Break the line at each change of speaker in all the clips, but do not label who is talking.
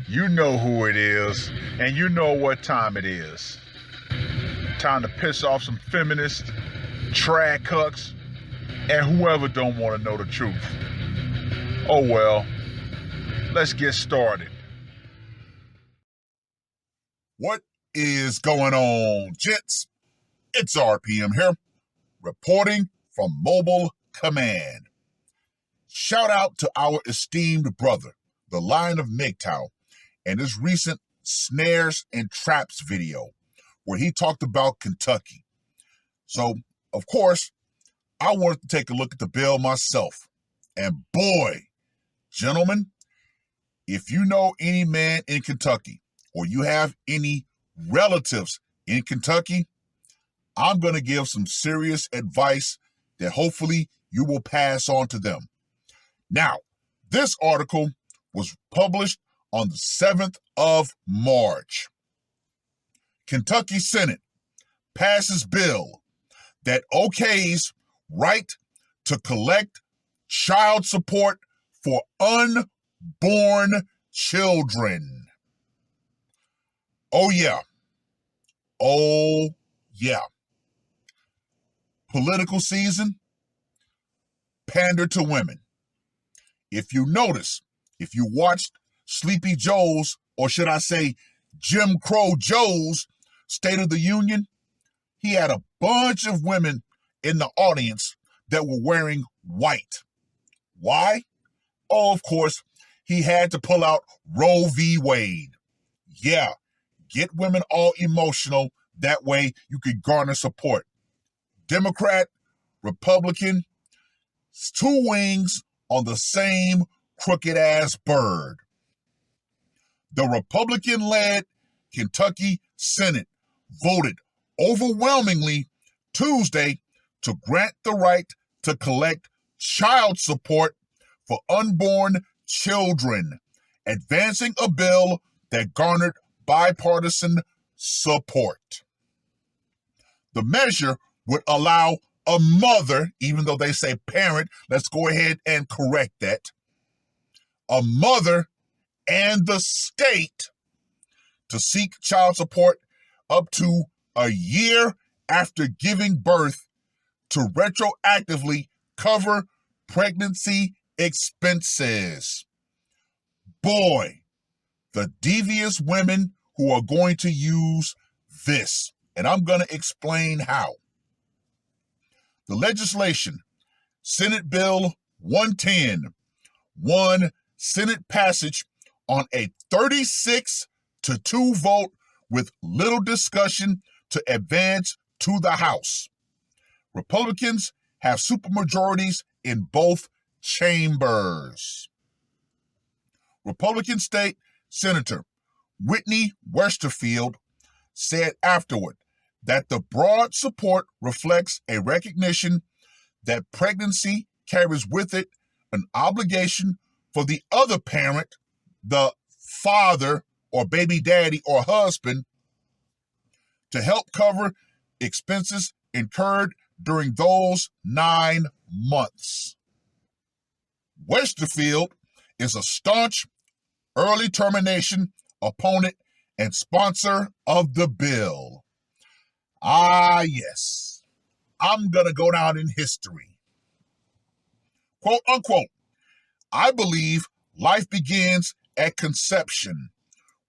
You know who it is, and you know what time it is. Time to piss off some feminists, trad cucks, and whoever don't want to know the truth. Oh well, let's get started.
What is going on, gents? It's R.P.M. here, reporting from Mobile Command. Shout out to our esteemed brother, the Lion of MGTOW, and his recent Snares and Traps video, where he talked about Kentucky. So, of course, I wanted to take a look at the bill myself. And boy, gentlemen, if you know any man in Kentucky, or you have any relatives in Kentucky, I'm going to give some serious advice that hopefully you will pass on to them. Now, this article was published on the 7th of March. Kentucky Senate passes bill that okays right to collect child support for unborn children. Oh yeah. Oh yeah. Political season, pander to women. If you notice, if you watched Sleepy Joe's, or should I say Jim Crow Joe's State of the Union, he had a bunch of women in the audience that were wearing white. Why? Oh, of course, he had to pull out Roe v. Wade. Yeah, get women all emotional. That way you could garner support. Democrat, Republican, it's two wings on the same crooked-ass bird. The Republican-led Kentucky Senate voted overwhelmingly Tuesday to grant the right to collect child support for unborn children, advancing a bill that garnered bipartisan support. The measure would allow a mother, even though they say parent, let's go ahead and correct that, a mother and the state to seek child support up to a year after giving birth to retroactively cover pregnancy expenses. Boy, the devious women who are going to use this, and I'm going to explain how. The legislation, Senate Bill 110, won Senate passage on a 36-2 vote with little discussion to advance to the House. Republicans have supermajorities in both chambers. Republican State Senator Whitney Westerfield said afterward that the broad support reflects a recognition that pregnancy carries with it an obligation for the other parent, the father or baby daddy or husband, to help cover expenses incurred during those 9 months. Westerfield is a staunch early termination opponent and sponsor of the bill. Ah, yes, I'm going to go down in history. Quote unquote, I believe life begins at conception,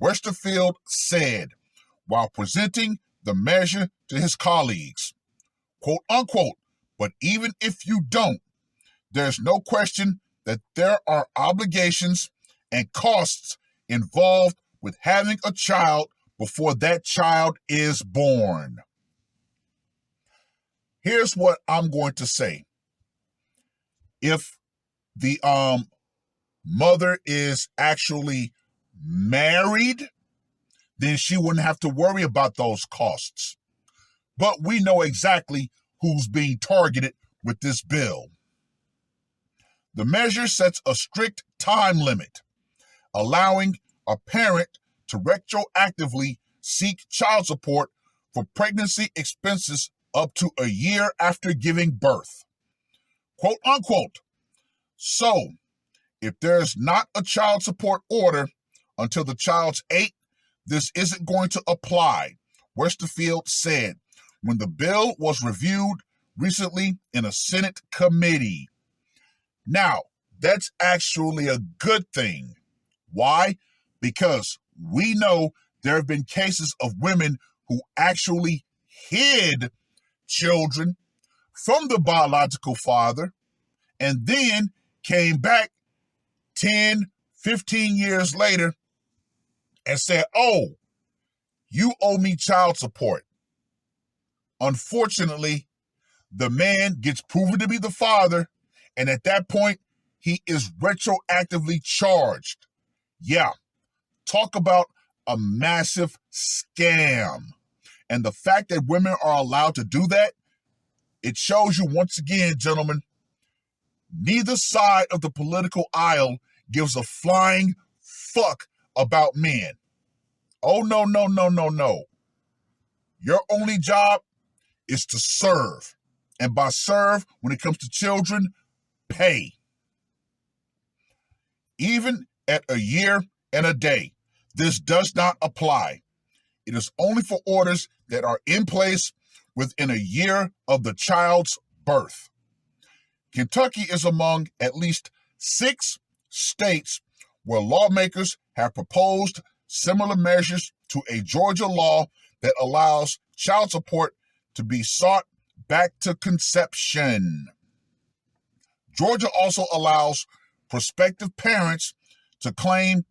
Westerfield said while presenting the measure to his colleagues. Quote unquote, but even if you don't, there's no question that there are obligations and costs involved with having a child before that child is born. Here's what I'm going to say. If the mother is actually married, then she wouldn't have to worry about those costs. But we know exactly who's being targeted with this bill. The measure sets a strict time limit, allowing a parent to retroactively seek child support for pregnancy expenses up to a year after giving birth. Quote unquote. So, If there's not a child support order until the child's 8, this isn't going to apply, Westerfield said when the bill was reviewed recently in a Senate committee. Now, that's actually a good thing. Why? Because we know there have been cases of women who actually hid children from the biological father and then came back 10, 15 years later and said, oh, you owe me child support. Unfortunately, the man gets proven to be the father, and at that point, he is retroactively charged. Yeah, talk about a massive scam. And the fact that women are allowed to do that, it shows you once again, gentlemen, neither side of the political aisle gives a flying fuck about men. Oh, no, no, no, no, no. Your only job is to serve. And by serve, when it comes to children, pay. Even at a year and a day, this does not apply. It is only for orders that are in place within a year of the child's birth. Kentucky is among at least 6 states where lawmakers have proposed similar measures to a Georgia law that allows child support to be sought back to conception. Georgia also allows prospective parents to claim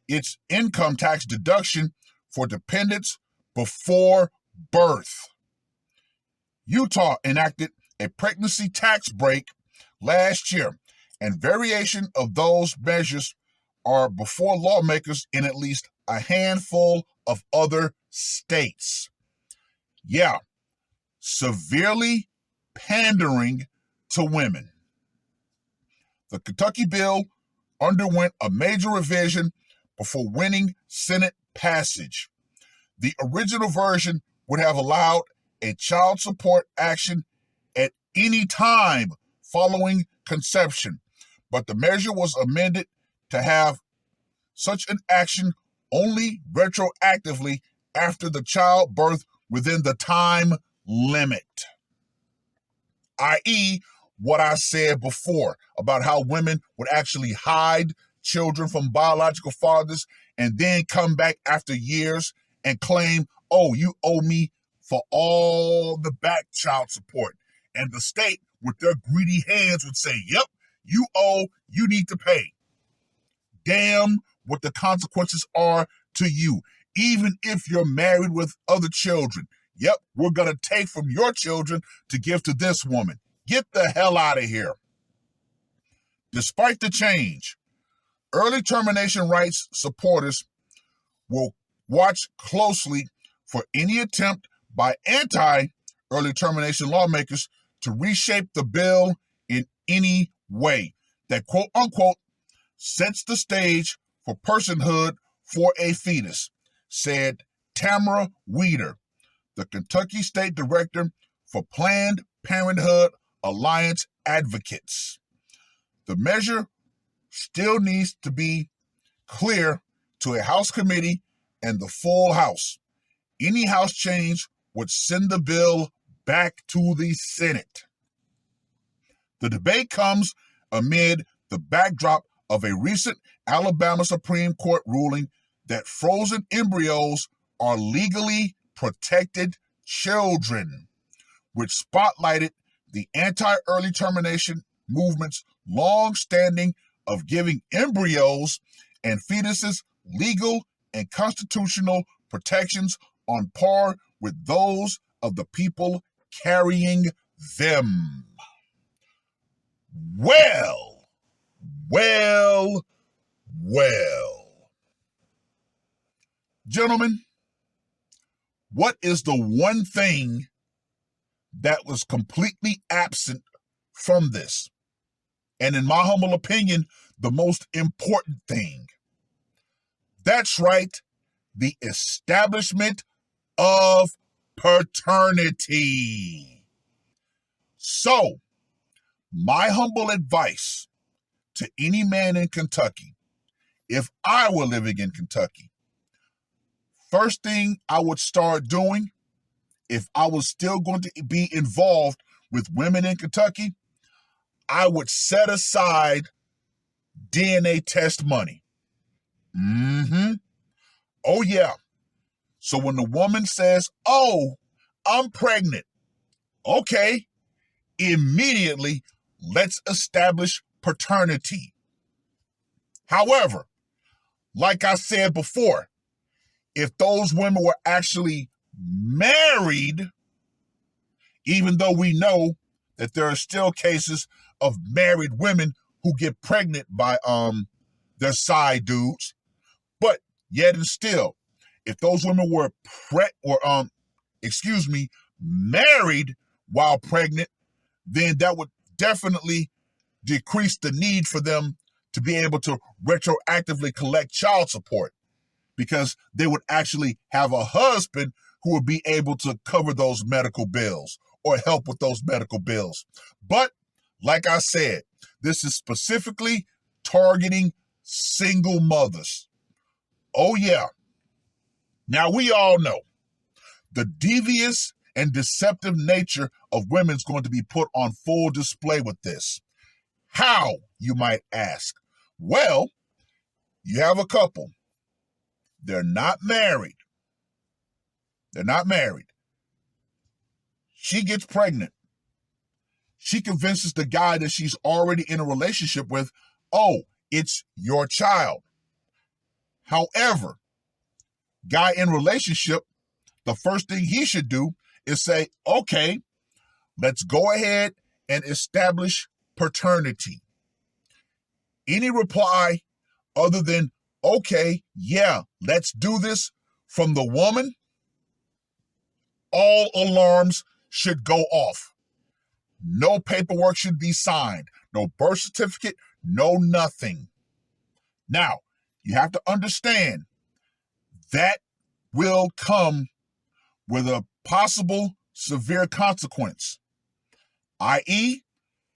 its income tax deduction for dependents before birth. Utah enacted a pregnancy tax break last year, and variation of those measures are before lawmakers in at least a handful of other states. Yeah, severely pandering to women. The Kentucky bill underwent a major revision before winning Senate passage. The original version would have allowed a child support action at any time following conception, but the measure was amended to have such an action only retroactively after the childbirth within the time limit. I.e., what I said before about how women would actually hide children from biological fathers and then come back after years and claim, oh, you owe me for all the back child support. And the state, with their greedy hands, would say, yep, you owe, you need to pay. Damn what the consequences are to you, even if you're married with other children. Yep, we're going to take from your children to give to this woman. Get the hell out of here. Despite the change, early termination rights supporters will watch closely for any attempt by anti-early termination lawmakers to reshape the bill in any way that, quote unquote, sets the stage for personhood for a fetus, said Tamara Weeder, the Kentucky State Director for Planned Parenthood Alliance Advocates. The measure still needs to be clear to a House committee and the full House. Any House change would send the bill back to the Senate. The debate comes amid the backdrop of a recent Alabama Supreme Court ruling that frozen embryos are legally protected children, which spotlighted the anti-early termination movement's long-standing of giving embryos and fetuses legal and constitutional protections on par with those of the people carrying them. Well, well, well. Gentlemen, what is the one thing that was completely absent from this? And in my humble opinion, the most important thing. That's right, the establishment of paternity. So, my humble advice to any man in Kentucky, if I were living in Kentucky, first thing I would start doing, if I was still going to be involved with women in Kentucky, I would set aside DNA test money. Oh, yeah. So when the woman says, oh, I'm pregnant, okay, immediately let's establish paternity. However, like I said before, if those women were actually married, even though we know that there are still cases of married women who get pregnant by their side dudes, but yet and still, if those women were married while pregnant, then that would definitely decrease the need for them to be able to retroactively collect child support, because they would actually have a husband who would be able to cover those medical bills or help with those medical bills. But like I said, this is specifically targeting single mothers. Oh yeah. Now we all know the devious and deceptive nature of women is going to be put on full display with this. How, you might ask? Well, you have a couple. They're not married. She gets pregnant. She convinces the guy that she's already in a relationship with, oh, it's your child. However, guy in relationship, the first thing he should do is say, okay, let's go ahead and establish paternity. Any reply other than, okay, yeah, let's do this from the woman, all alarms should go off. No paperwork should be signed. No birth certificate, no nothing. Now, you have to understand that will come with a possible severe consequence, i.e.,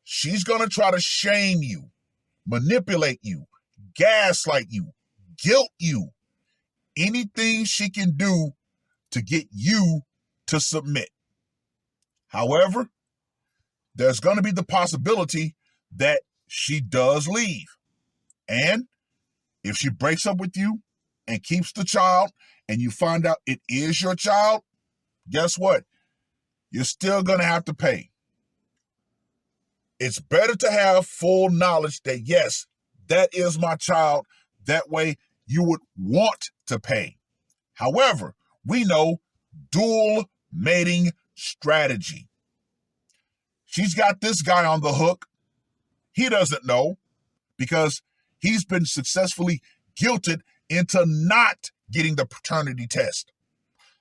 she's going to try to shame you, manipulate you, gaslight you, guilt you, anything she can do to get you to submit. However, there's going to be the possibility that she does leave. And if she breaks up with you and keeps the child and you find out it is your child, guess what? You're still going to have to pay. It's better to have full knowledge that, yes, that is my child. That way you would want to pay. However, we know dual mating strategy. She's got this guy on the hook. He doesn't know because he's been successfully guilted into not getting the paternity test.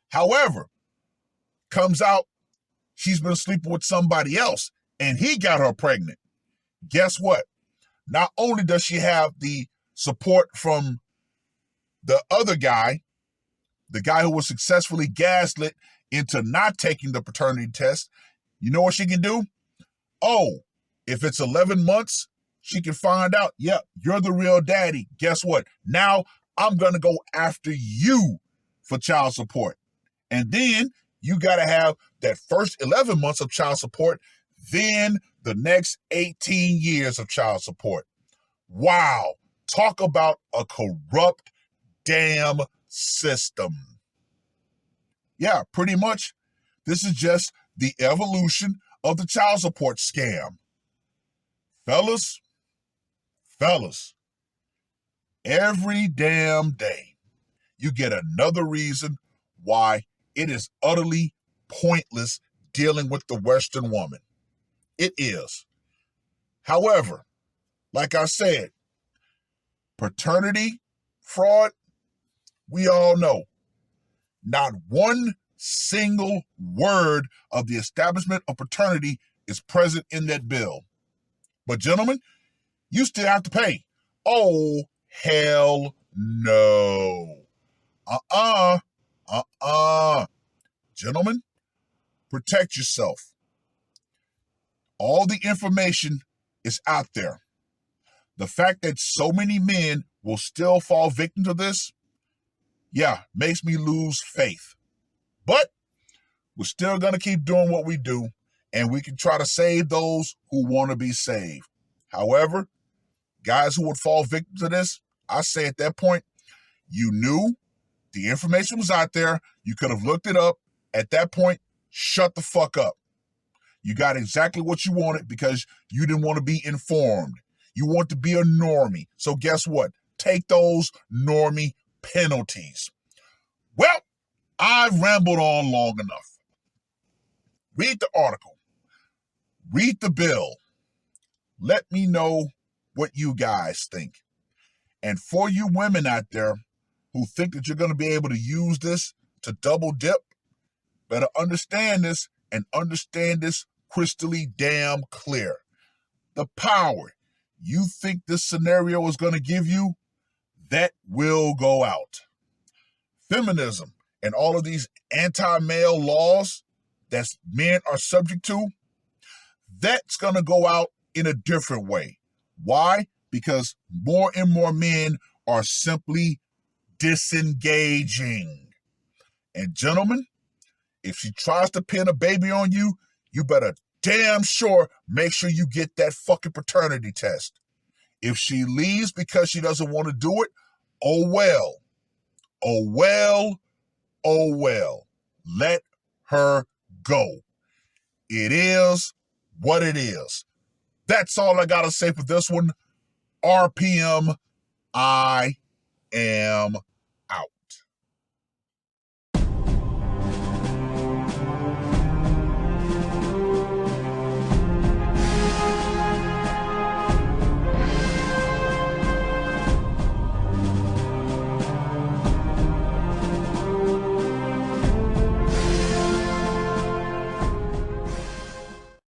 However, comes out she's been sleeping with somebody else and he got her pregnant. Guess what? Not only does she have the support from the other guy, the guy who was successfully gaslit into not taking the paternity test, you know what she can do? Oh, if it's 11 months, she can find out, yep, you're the real daddy. Guess what? Now I'm going to go after you for child support. And then you got to have that first 11 months of child support, then the next 18 years of child support. Wow. Talk about a corrupt damn system. Yeah, pretty much. This is just the evolution of the child support scam. Fellas, every damn day you get another reason why it is utterly pointless dealing with the Western woman. It is. However, like I said, paternity fraud, we all know. Not one single word of the establishment of paternity is present in that bill. But gentlemen, you still have to pay. Oh, hell no. Gentlemen, protect yourself. All the information is out there. The fact that so many men will still fall victim to this, yeah, makes me lose faith. But we're still going to keep doing what we do, and we can try to save those who want to be saved. However, guys who would fall victim to this, I say at that point, you knew the information was out there. You could have looked it up. At that point, shut the fuck up. You got exactly what you wanted because you didn't want to be informed. You want to be a normie. So guess what? Take those normie penalties. Well, I've rambled on long enough. Read the article. Read the bill. Let me know what you guys think. And for you women out there who think that you're going to be able to use this to double dip, better understand this and understand this crystally damn clear. The power you think this scenario is going to give you, that will go out. Feminism and all of these anti-male laws that men are subject to, that's going to go out in a different way. Why? Because more and more men are simply disengaging. And gentlemen, if she tries to pin a baby on you, you better damn sure make sure you get that fucking paternity test. If she leaves because she doesn't want to do it, oh well. Oh well, oh well. Let her go. It is what it is. That's all I gotta say for this one. R.P.M. I am